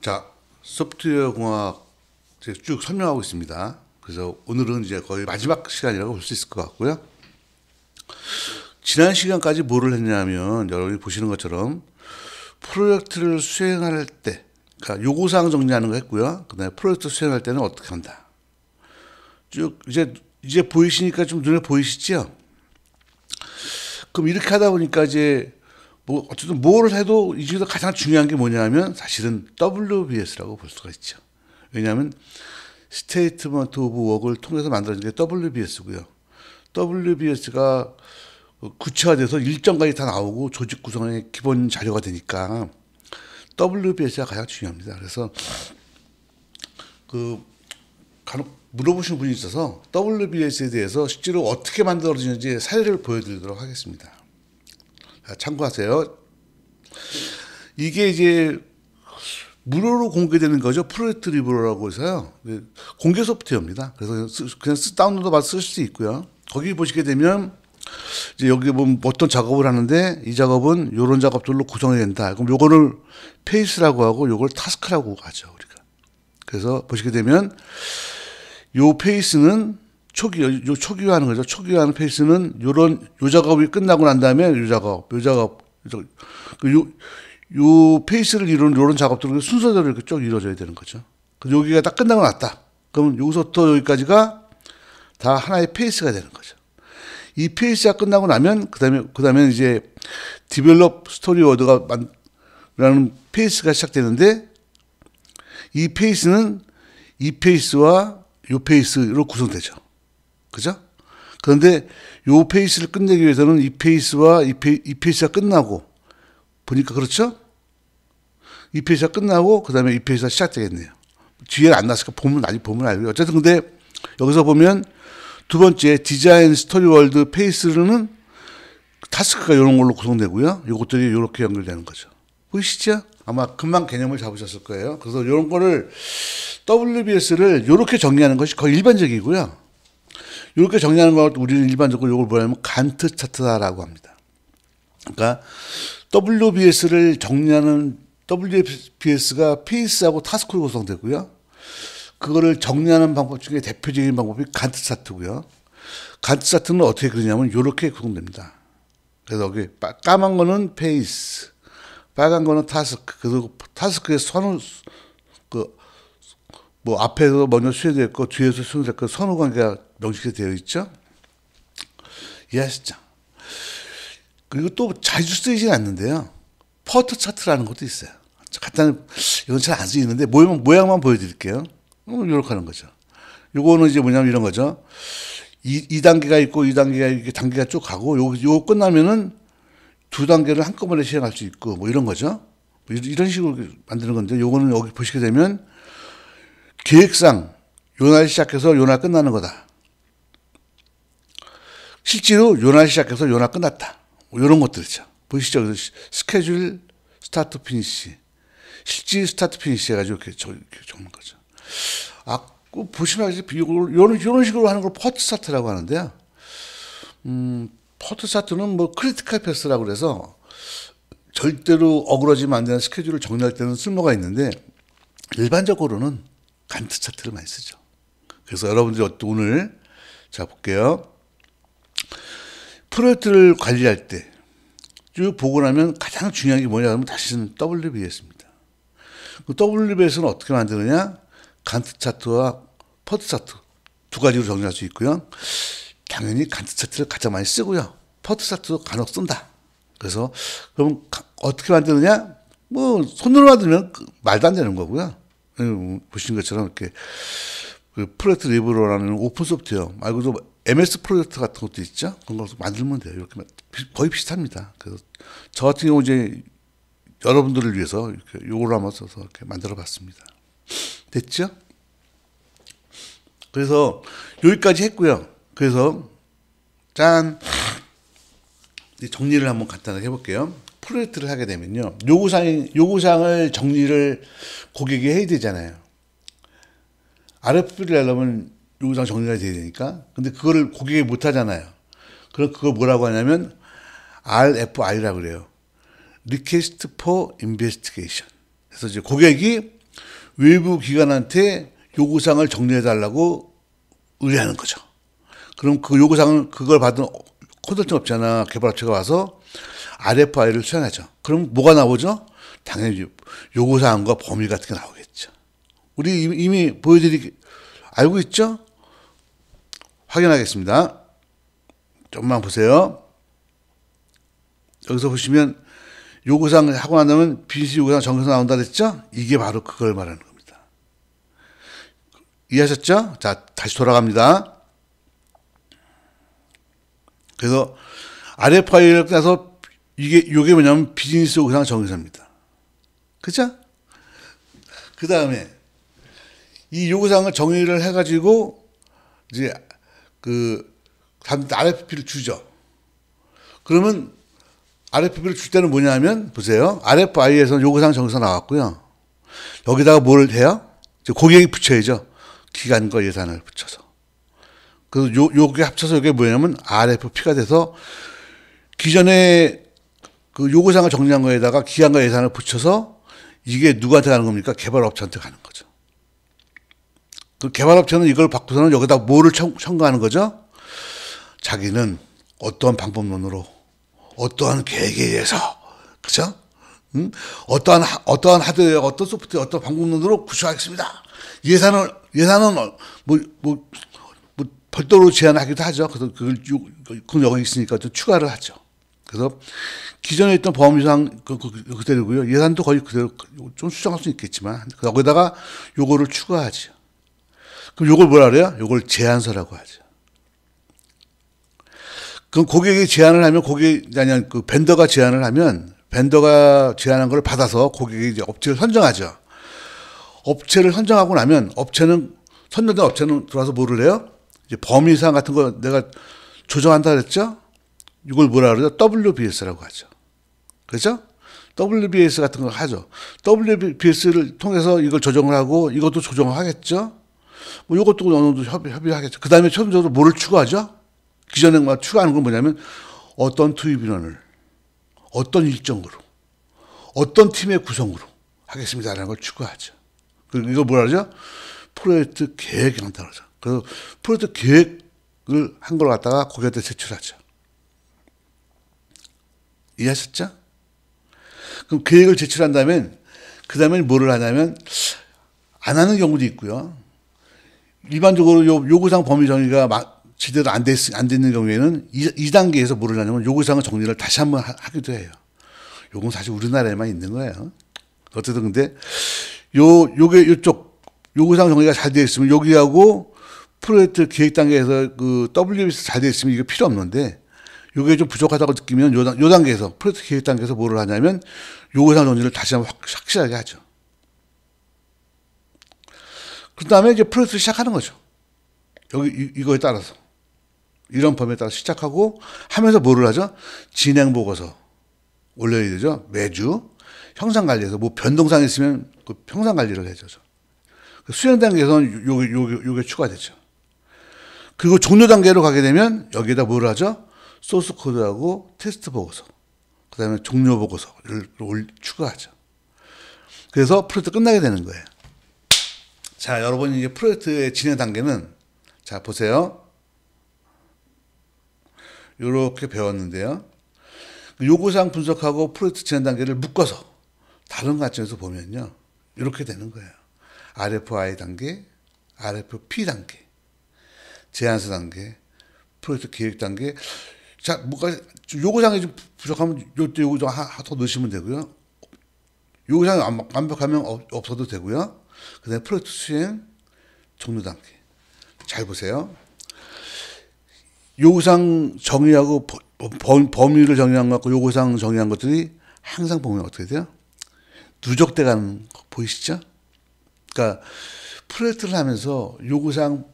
자, 소프트웨어 공학 제가 쭉 설명하고 있습니다. 그래서 오늘은 이제 거의 마지막 시간이라고 볼 수 있을 것 같고요. 지난 시간까지 뭐를 했냐면 여러분이 보시는 것처럼 프로젝트를 수행할 때, 그러니까 요구사항 정리하는 거 했고요. 그다음에 프로젝트 수행할 때는 어떻게 한다. 쭉 이제 보이시니까 좀 눈에 보이시죠? 그럼 이렇게 하다 보니까 이제 뭐 어쨌든 뭘 해도 이 중에서 가장 중요한 게 뭐냐면 사실은 WBS라고 볼 수가 있죠. 왜냐하면 스테이트먼트 오브 워크를 통해서 만들어진 게 WBS고요. WBS가 구체화돼서 일정까지 다 나오고 조직 구성의 기본 자료가 되니까 WBS가 가장 중요합니다. 그래서 간혹 물어보시는 분이 있어서 WBS에 대해서 실제로 어떻게 만들어지는지 사례를 보여드리도록 하겠습니다. 참고하세요. 이게 이제 무료로 공개되는 거죠. 프로젝트 리뷰라고 해서요. 공개 소프트웨어입니다. 그래서 그냥 다운로드 받아 쓰실 수 있고요. 거기 보시게 되면 이제 여기 보면 어떤 작업을 하는데 이 작업은 이런 작업들로 구성이 된다. 그럼 요거를 페이스라고 하고 요걸 타스크라고 하죠, 우리가. 그래서 보시게 되면 요 페이스는 초기화하는 거죠. 초기화하는 페이스는 요 작업이 끝나고 난 다음에 요 페이스를 이루는 요런 작업들은 순서대로 이렇게 쭉 이루어져야 되는 거죠. 여기가 딱 끝나고 났다. 그러면 여기서부터 여기까지가 다 하나의 페이스가 되는 거죠. 이 페이스가 끝나고 나면 그다음에 이제 디벨롭 스토리 워드가 라는 페이스가 시작되는데 이 페이스는 이 페이스와 요 페이스로 구성되죠. 그죠? 그런데 요 페이스를 끝내기 위해서는 이 페이스와 이 페이스가 끝나고 보니까 그렇죠? 이 페이스가 끝나고 그다음에 이 페이스가 시작되겠네요. 뒤에는 안 났을까? 아직 보면 알고요. 어쨌든 근데 여기서 보면 두 번째 디자인 스토리 월드 페이스는 타스크가 이런 걸로 구성되고요. 이것들이 이렇게 연결되는 거죠. 보이시죠? 아마 금방 개념을 잡으셨을 거예요. 그래서 이런 거를 WBS를 이렇게 정리하는 것이 거의 일반적이고요. 이렇게 정리하는 걸 우리는 일반적으로 이걸 뭐냐면 간트 차트다라고 합니다. 그러니까 WBS를 정리하는 WBS가 페이스하고 타스크로 구성되고요. 그거를 정리하는 방법 중에 대표적인 방법이 간트 차트고요. 간트 차트는 어떻게 그러냐면 이렇게 구성됩니다. 그래서 여기 까만 거는 페이스, 빨간 거는 타스크. 그리고 타스크의 선우 뭐 앞에서 먼저 수행되어 있고 뒤에서 수행되어 있고 선후 관계가 명시되어 되어 있죠. 이해하시죠? 그리고 또 자주 쓰이진 않는데요. 퍼트 차트라는 것도 있어요. 간단히 이건 잘 안 쓰이는데 모양만 보여드릴게요. 이렇게 하는 거죠. 요거는 이제 뭐냐면 이런 거죠. 2단계가 있고 2단계가 이렇게 단계가 쭉 가고 요거 끝나면은 2단계를 한꺼번에 시행할 수 있고 뭐 이런 거죠. 이런 식으로 만드는 건데 요거는 여기 보시게 되면 계획상 요날 시작해서 요날 끝나는 거다. 실제로 요날 시작해서 요날 끝났다. 뭐 이런 것들이죠. 보시죠. 그래서 스케줄 스타트 피니시, 실제 스타트 피니시 해가지고 이렇게 적는 거죠. 보시면 알겠지만 이런 식으로 하는 걸 퍼트 스타트라고 하는데요. 퍼트 스타트는 뭐 크리티컬 패스라고 그래서 절대로 어그러지면 안 되는 스케줄을 정리할 때는 쓸모가 있는데 일반적으로는 간트 차트를 많이 쓰죠. 그래서 여러분들이 오늘 자 볼게요. 프로젝트를 관리할 때 쭉 보고 나면 가장 중요한 게 뭐냐면 다시는 WBS입니다. 그 WBS는 어떻게 만드느냐? 간트 차트와 퍼트 차트 두 가지로 정리할 수 있고요. 당연히 간트 차트를 가장 많이 쓰고요. 퍼트 차트도 간혹 쓴다. 그래서 그럼 어떻게 만드느냐? 뭐 손으로 만들면 말도 안 되는 거고요. 보신 것처럼 이렇게 그 프로젝트 리브로라는 오픈 소프트웨어 말고도 MS 프로젝트 같은 것도 있죠. 그런 걸 만들면 돼요. 이렇게 거의 비슷합니다. 그래서 저 같은 경우 이제 여러분들을 위해서 이렇게 요걸 한번 써서 이렇게 만들어봤습니다. 됐죠? 그래서 여기까지 했고요. 그래서 짠 정리를 한번 간단하게 해볼게요. 프로젝트를 하게 되면요, 요구사항을 정리를 고객이 해야 되잖아요. RFP를 내려면 요구사항 정리가 돼야 되니까. 근데 그거를 고객이 못 하잖아요. 그럼 그걸 뭐라고 하냐면 RFI라고 그래요. Request for Investigation. 그래서 이제 고객이 외부 기관한테 요구사항을 정리해달라고 의뢰하는 거죠. 그럼 그 요구사항을 그걸 받은 컨설팅 업체나 개발업체가 와서 RFI를 수행하죠. 그럼 뭐가 나오죠? 당연히 요구사항과 범위 같은 게 나오겠죠. 우리 이미 알고 있죠? 확인하겠습니다. 좀만 보세요. 여기서 보시면 요구사항 하고 나면 비즈니스 요구사항 정해서 나온다 그랬죠? 이게 바로 그걸 말하는 겁니다. 이해하셨죠? 자, 다시 돌아갑니다. 그래서 RFI를 따서 요게 뭐냐면 비즈니스 요구사항 정의서입니다. 그죠? 그 다음에 이 요구사항을 정의를 해가지고 이제 RFP를 주죠. 그러면 RFP를 줄 때는 뭐냐면 보세요. RFI에서 요구사항 정의서 나왔고요. 여기다가 뭘 해요? 고객이 붙여야죠. 기간과 예산을 붙여서. 그래서 요게 합쳐서 이게 뭐냐면 RFP가 돼서 기존에 그 요구사항을 정리한 거에다가 기간과 예산을 붙여서 이게 누구한테 가는 겁니까? 개발업체한테 가는 거죠. 그 개발업체는 이걸 받고서는 여기다 뭐를 첨가하는 거죠? 자기는 어떠한 방법론으로 어떠한 계획에 의해서 그죠? 어떠한 하드웨어, 어떤 소프트웨어, 어떤 방법론으로 구축하겠습니다. 예산은 별도로 제한하기도 하죠. 그래서 그건 여기 있으니까 또 추가를 하죠. 그래서 기존에 있던 범위상 그대로고요. 예산도 거의 그대로 좀 수정할 수 있겠지만 거기다가 요거를 추가하죠. 그럼 요걸 뭐라 그래요? 요걸 제안서라고 하죠. 그럼 고객이 제안을 하면 벤더가 제안을 하면 벤더가 제안한 걸 받아서 고객이 이제 업체를 선정하죠. 업체를 선정하고 나면 선정된 업체는 들어와서 뭐를 해요? 이제 범위사항 같은 거 내가 조정한다 그랬죠? 이걸 뭐라 그러죠? WBS라고 하죠. 그렇죠? WBS 같은 걸 하죠. WBS를 통해서 이걸 조정을 하고 이것도 조정을 하겠죠? 뭐 이것도 어느 정도 협의하겠죠. 그 다음에 최종적으로 뭐를 추가하죠? 기존에 추가하는 건 뭐냐면 어떤 투입 인원을 어떤 일정으로 어떤 팀의 구성으로 하겠습니다라는 걸 추가하죠. 그리고 이걸 뭐라 그러죠? 프로젝트 계획이라고 그러죠. 그래서 프로젝트 계획을 한 걸 갖다가 고객한테 제출하죠. 이해하셨죠? 그럼 계획을 제출한 다음에 그 다음에 뭐를 하냐면 안 하는 경우도 있고요. 일반적으로 요구사항 범위 정의가 제대로 안 되는 경우에는 2단계에서 뭐를 하냐면 요구사항 정리를 다시 한번 하기도 해요. 요건 사실 우리나라에만 있는 거예요. 어쨌든 근데 이쪽 요구사항 정리가 잘 되어 있으면 여기하고 프로젝트 계획 단계에서 그 WBS 잘 되어 있으면 이게 필요 없는데 요게 좀 부족하다고 느끼면 요 단계에서 프로젝트 계획 단계에서 뭐를 하냐면 요구사항 정리를 다시 한번 확실하게 하죠. 그 다음에 이제 프로젝트를 시작하는 거죠. 이거에 따라서. 이런 범위에 따라 시작하고 하면서 뭐를 하죠? 진행 보고서 올려야 되죠. 매주. 형상 관리에서 뭐 변동사항이 있으면 그 형상 관리를 해줘죠. 수행 단계에서는 요게 추가되죠. 그리고 종료 단계로 가게 되면 여기에다 뭐를 하죠? 소스 코드하고 테스트 보고서. 그 다음에 종료 보고서를 추가하죠. 그래서 프로젝트 끝나게 되는 거예요. 자, 여러분 이제 프로젝트의 진행 단계는 자, 보세요. 이렇게 배웠는데요. 요구사항 분석하고 프로젝트 진행 단계를 묶어서 다른 관점에서 보면요. 이렇게 되는 거예요. RFI 단계, RFP 단계, 제안서 단계, 프로젝트 계획 단계. 자, 요구사항이 좀 부족하면 요때 요구사항 하나 더 넣으시면 되고요. 요구사항이 완벽하면 없어도 되고요. 그 다음에 프로젝트 수행, 종료 단계. 잘 보세요. 요구사항 정의하고 범위를 정의한 것과 요구사항 정의한 것들이 항상 보면 어떻게 돼요? 누적돼 가는 거 보이시죠? 그러니까 프로젝트를 하면서 요구사항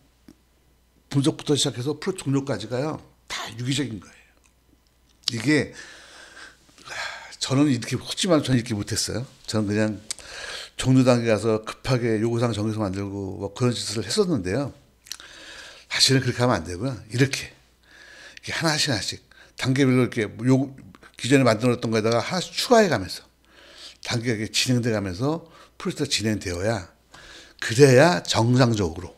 분석부터 시작해서 프로젝트 종료까지가요. 다 유기적인 거예요. 이게 저는 이렇게 했지만 저는 이렇게 못했어요. 저는 그냥 종료 단계 가서 급하게 요구사항 정해서 만들고 뭐 그런 짓을 했었는데요. 사실은 그렇게 하면 안 되고요. 이렇게 하나씩 단계별로 이렇게 기존에 만들었던 거에다가 하나씩 추가해 가면서 단계가 진행돼 가면서 프로젝트가 진행되어야 그래야 정상적으로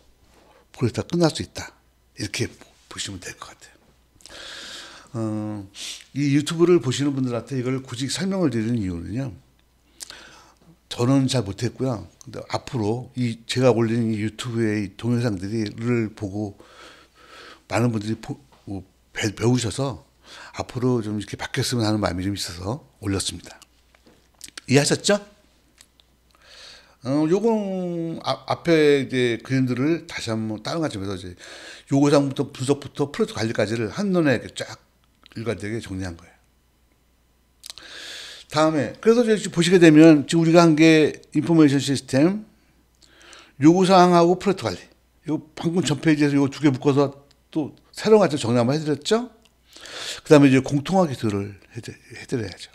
프로젝트가 끝날 수 있다. 이렇게 보시면 될 것 같아요. 이 유튜브를 보시는 분들한테 이걸 굳이 설명을 드리는 이유는요. 저는 잘 못했고요. 근데 앞으로 제가 올리는 이 유튜브의 동영상들을 보고 많은 분들이 배우셔서 앞으로 좀 이렇게 바뀌었으면 하는 마음이 좀 있어서 올렸습니다. 이해하셨죠? 요건 앞에 이제 그림들을 다시 한번 다른 관점에서 이제 요구사항부터 분석부터 프로젝트 관리까지를 한눈에 이렇게 쫙 일관되게 정리한 거예요. 다음에 그래서 이제 보시게 되면 지금 우리가 한 게 인포메이션 시스템, 요구사항하고 프로젝트 관리. 요 방금 전 페이지에서 요 두 개 묶어서 또 새로운 관점 정리 한번 해드렸죠. 그다음에 이제 공통화 기술을 해드려야죠.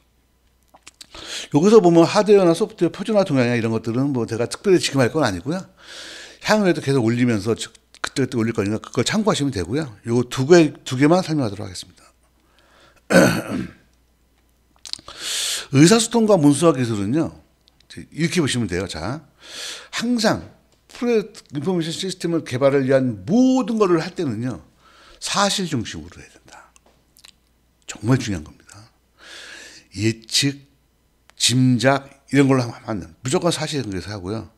여기서 보면 하드웨어나 소프트웨어 표준화 동향이나 이런 것들은 뭐 제가 특별히 지금 할 건 아니고요. 향후에도 계속 올리면서 그때그때 올릴 거니까 그걸 참고하시면 되고요. 요 두 개만 설명하도록 하겠습니다. 의사소통과 문서화 기술은요. 이렇게 보시면 돼요. 자, 항상 인포메이션 시스템을 개발을 위한 모든 것을 할 때는요. 사실 중심으로 해야 된다. 정말 중요한 겁니다. 예측, 짐작 이런 걸로 하면 무조건 사실에 근거해서 하고요.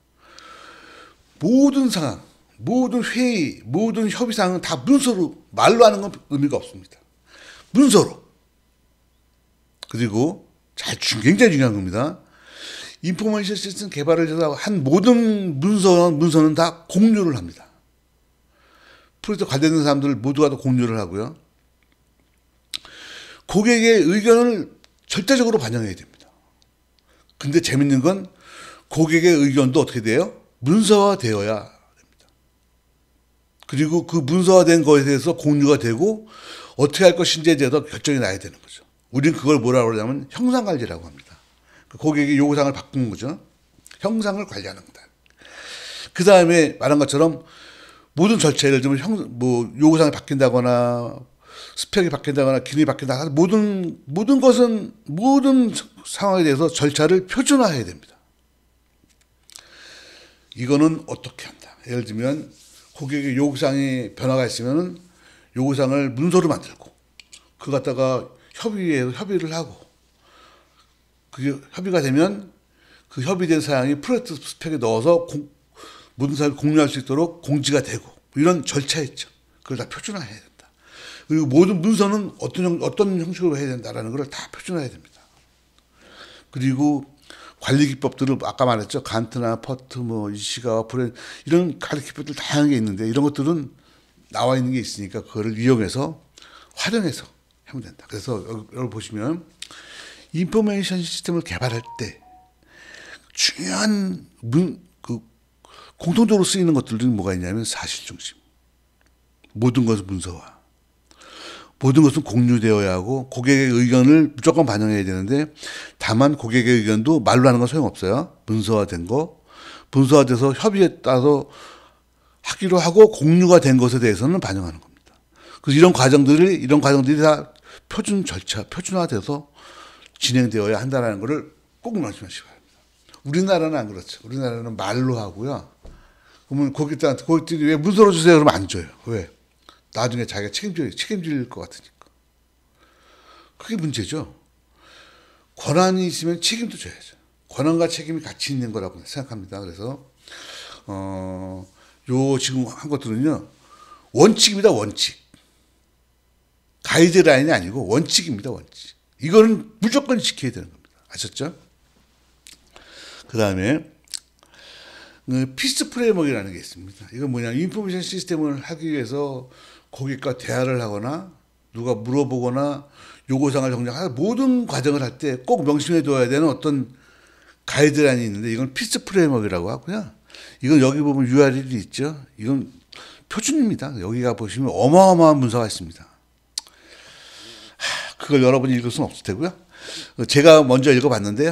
모든 상황, 모든 회의, 모든 협의사항은 다 문서로 말로 하는 건 의미가 없습니다. 문서로. 그리고 굉장히 중요한 겁니다. 인포메이션 시스템 개발을 해서 한 모든 문서는 다 공유를 합니다. 프로젝트 관련된 사람들 모두가 다 공유를 하고요. 고객의 의견을 절대적으로 반영해야 됩니다. 근데 재밌는 건 고객의 의견도 어떻게 돼요? 문서화되어야 됩니다. 그리고 그 문서화된 것에 대해서 공유가 되고 어떻게 할 것인지에 대해서 결정이 나야 되는 거죠. 우리는 그걸 뭐라고 그러냐면 형상관리라고 합니다. 고객의 요구사항을 바꾸는 거죠. 형상을 관리하는 거다. 그 다음에 말한 것처럼 모든 절차, 예를 들면 요구사항이 바뀐다거나 스펙이 바뀐다거나 기능이 바뀐다거나 모든 것은 모든 상황에 대해서 절차를 표준화해야 됩니다. 이거는 어떻게 한다. 예를 들면 고객의 요구사항이 변화가 있으면 요구사항을 문서로 만들고 그거 갖다가 협의를 하고 그게 협의가 되면 그 협의된 사항이 프로젝트 스펙에 넣어서 모든 사람이 공유할 수 있도록 공지가 되고 이런 절차 있죠. 그걸 다 표준화해야 된다. 그리고 모든 문서는 어떤 형식으로 해야 된다라는 걸 다 표준화해야 됩니다. 그리고 관리 기법들을 아까 말했죠. 간트나 퍼트, 이시가와 브랜 이런 관리 기법들 다양하게 있는데 이런 것들은 나와 있는 게 있으니까 그거를 이용해서 활용해서 하면 된다. 그래서 여기 보시면 인포메이션 시스템을 개발할 때 중요한 공통적으로 쓰이는 것들은 뭐가 있냐면 사실 중심. 모든 것은 문서화. 모든 것은 공유되어야 하고 고객의 의견을 무조건 반영해야 되는데 다만 고객의 의견도 말로 하는 건 소용없어요. 문서화된 거. 문서화돼서 협의에 따라서 하기로 하고 공유가 된 것에 대해서는 반영하는 겁니다. 그래서 이런 과정들이 다 표준 절차, 표준화돼서 진행되어야 한다는 것을 꼭 말씀하시기 바랍니다. 우리나라는 안 그렇죠. 우리나라는 말로 하고요. 그러면 고객들이 왜 문서로 주세요? 그러면 안 줘요. 왜? 나중에 자기가 책임질 것 같으니까. 그게 문제죠. 권한이 있으면 책임도 져야죠. 권한과 책임이 같이 있는 거라고 생각합니다. 그래서 지금 한 것들은요. 원칙입니다. 원칙. 가이드라인이 아니고 원칙입니다. 원칙. 이거는 무조건 지켜야 되는 겁니다. 아셨죠? 그 다음에 피스 프레임워크라는 게 있습니다. 이건 뭐냐? 인포메이션 시스템을 하기 위해서 고객과 대화를 하거나 누가 물어보거나 요구사항을 정리하는 모든 과정을 할 때 꼭 명심해 둬야 되는 어떤 가이드라인이 있는데 이건 피스 프레임워크라고 하고요. 이건 여기 보면 URL이 있죠. 이건 표준입니다. 여기가 보시면 어마어마한 문서가 있습니다. 그걸 여러분이 읽을 수는 없을 테고요. 제가 먼저 읽어봤는데요.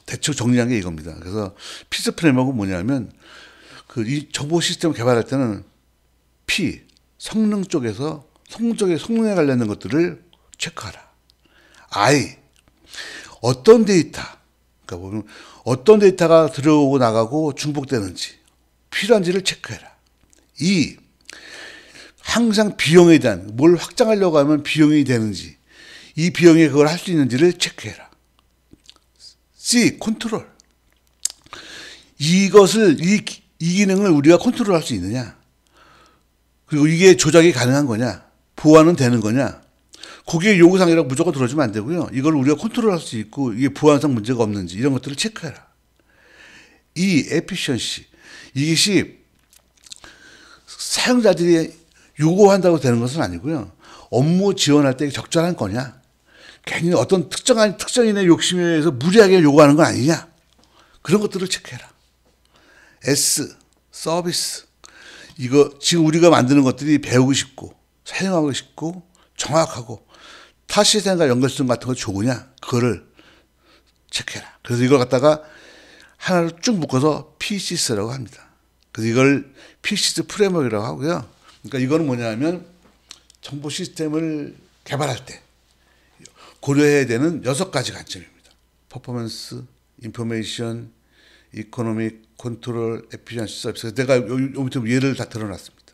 대충 정리한 게 이겁니다. 그래서 피스 프레임워크는 뭐냐면 이 정보 시스템을 개발할 때는 성능에 관련된 것들을 체크하라. 어떤 데이터, 그러니까 보면 어떤 데이터가 들어오고 나가고 중복되는지, 필요한지를 체크해라. 2. 항상 비용에 대한 뭘 확장하려고 하면 비용이 되는지 이 비용에 그걸 할 수 있는지를 체크해라. C. 컨트롤. 이것을 이 기능을 우리가 컨트롤할 수 있느냐? 그리고 이게 조작이 가능한 거냐? 보완은 되는 거냐? 고객의 요구사항이라고 무조건 들어주면 안 되고요. 이걸 우리가 컨트롤할 수 있고 이게 보완상 문제가 없는지 이런 것들을 체크해라. 2. 에피션시. 이것이 사용자들이 요구한다고 되는 것은 아니고요. 업무 지원할 때 적절한 거냐? 괜히 어떤 특정인의 욕심에 의해서 무리하게 요구하는 건 아니냐? 그런 것들을 체크해라. S. 서비스. 이거 지금 우리가 만드는 것들이 배우고 싶고 사용하고 싶고 정확하고 타 시스템과 연결성 같은 거 좋으냐? 그거를 체크해라. 그래서 이걸 갖다가 하나를 쭉 묶어서 PCS라고 합니다. 그래서 이걸 PCS 프레임워크라고 하고요. 그러니까 이거는 뭐냐면 정보 시스템을 개발할 때 고려해야 되는 6가지 관점입니다. 퍼포먼스, 인포메이션, 이코노믹, 컨트롤, 에피션시, 서비스. 내가 여기부터 예를 다 들어놨습니다.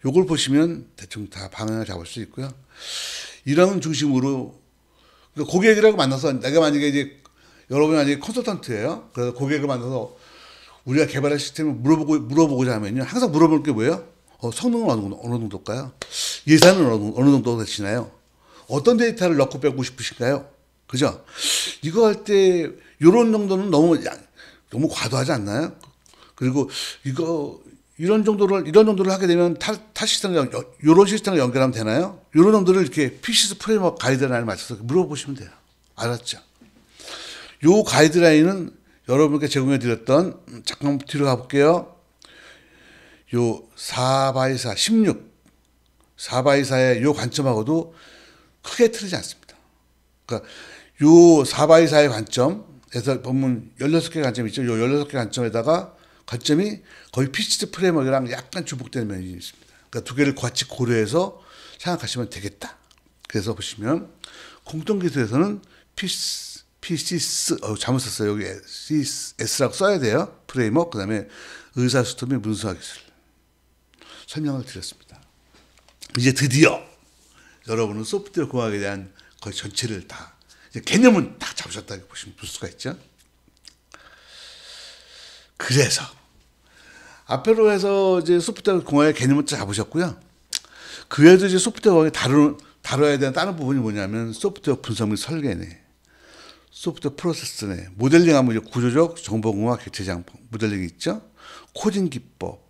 요걸 보시면 대충 다 방향을 잡을 수 있고요. 이런 중심으로 그러니까 고객이라고 만나서 내가 만약에 이제 여러분이 만약에 컨설턴트예요. 그래서 고객을 만나서 우리가 개발할 시스템을 물어보고자 하면요. 항상 물어볼 게 뭐예요? 성능은 어느 정도일까요? 예산은 어느 정도 되시나요? 어떤 데이터를 넣고 빼고 싶으신가요? 그죠? 이거 할 때 이런 정도는 너무 과도하지 않나요? 그리고 이런 정도를 하게 되면 타 시스템을 이런 시스템을 연결하면 되나요? 이런 정도를 이렇게 PCS 프레임워크 가이드라인을 맞춰서 물어보시면 돼요. 알았죠? 요 가이드라인은 여러분께 제공해 드렸던 잠깐 뒤로 가볼게요. 요 4x4 16 4x4의 요 관점하고도 크게 틀리지 않습니다. 그러니까 요 4x4의 관점에서 보면 16개 관점이 있죠. 요 16개 관점에다가 관점이 거의 PCS 프레임워크랑 약간 주목되는 면이 있습니다. 그러니까 두 개를 같이 고려해서 생각하시면 되겠다. 그래서 보시면 공통기술에서는 PCS 잘못 썼어요. 여기 S라고 써야 돼요. 프레임워크. 그다음에 의사소통 및 문서화 기술 설명을 드렸습니다. 이제 드디어 여러분은 소프트웨어 공학에 대한 거의 전체를 다 이제 개념은 다 잡으셨다고 보시면 볼 수가 있죠. 그래서 앞으로 해서 이제 소프트웨어 공학의 개념을 잡으셨고요. 그 외에도 이제 소프트웨어 공학에 다뤄야 되는 다른 부분이 뭐냐면 소프트웨어 분석 및 설계네, 소프트웨어 프로세스네, 모델링하면 이제 구조적 정보공학 객체장 모델링이 있죠. 코딩 기법,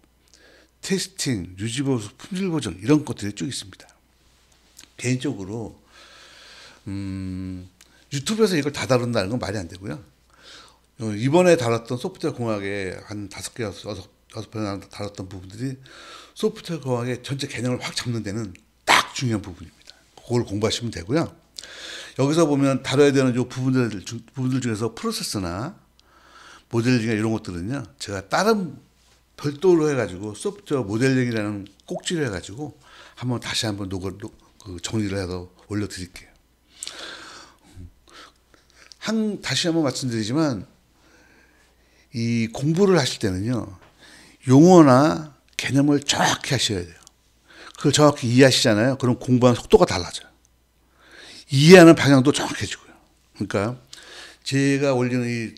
테스팅, 유지보수, 품질 보정 이런 것들이 쭉 있습니다. 개인적으로 유튜브에서 이걸 다 다룬다는 건 말이 안 되고요. 이번에 다뤘던 소프트웨어 공학의 한 5개, 6번 다뤘던 부분들이 소프트웨어 공학의 전체 개념을 확 잡는 데는 딱 중요한 부분입니다. 그걸 공부하시면 되고요. 여기서 보면 다뤄야 되는 요 부분들 중에서 프로세스나 모델링이나 이런 것들은요, 제가 다른 별도로 해가지고 소프트웨어 모델링이라는 꼭지를 해가지고 다시 한번 정리를 해서 올려드릴게요. 다시 한번 말씀드리지만 이 공부를 하실 때는요, 용어나 개념을 정확히 하셔야 돼요. 그걸 정확히 이해하시잖아요. 그럼 공부하는 속도가 달라져요. 이해하는 방향도 정확해지고요. 그러니까 제가 올리는 이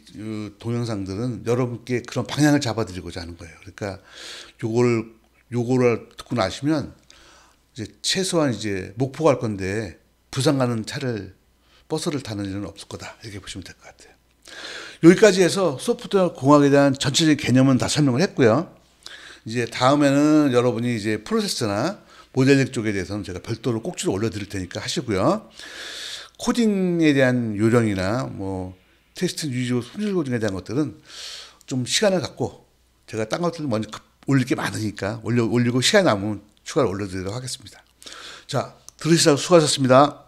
동영상들은 여러분께 그런 방향을 잡아드리고자 하는 거예요. 그러니까 요거를 듣고 나시면 이제 최소한 이제 목포 갈 건데 부산 가는 버스를 타는 일은 없을 거다. 이렇게 보시면 될 것 같아요. 여기까지 해서 소프트웨어 공학에 대한 전체적인 개념은 다 설명을 했고요. 이제 다음에는 여러분이 이제 프로세스나 모델링 쪽에 대해서는 제가 별도로 꼭지를 올려드릴 테니까 하시고요. 코딩에 대한 요령이나 뭐 테스트 유지고 품질 보증에 대한 것들은 좀 시간을 갖고 제가 딴 것들 먼저 올릴 게 많으니까 올리고 시간이 남으면 추가로 올려드리도록 하겠습니다. 자, 들으시라고 수고하셨습니다.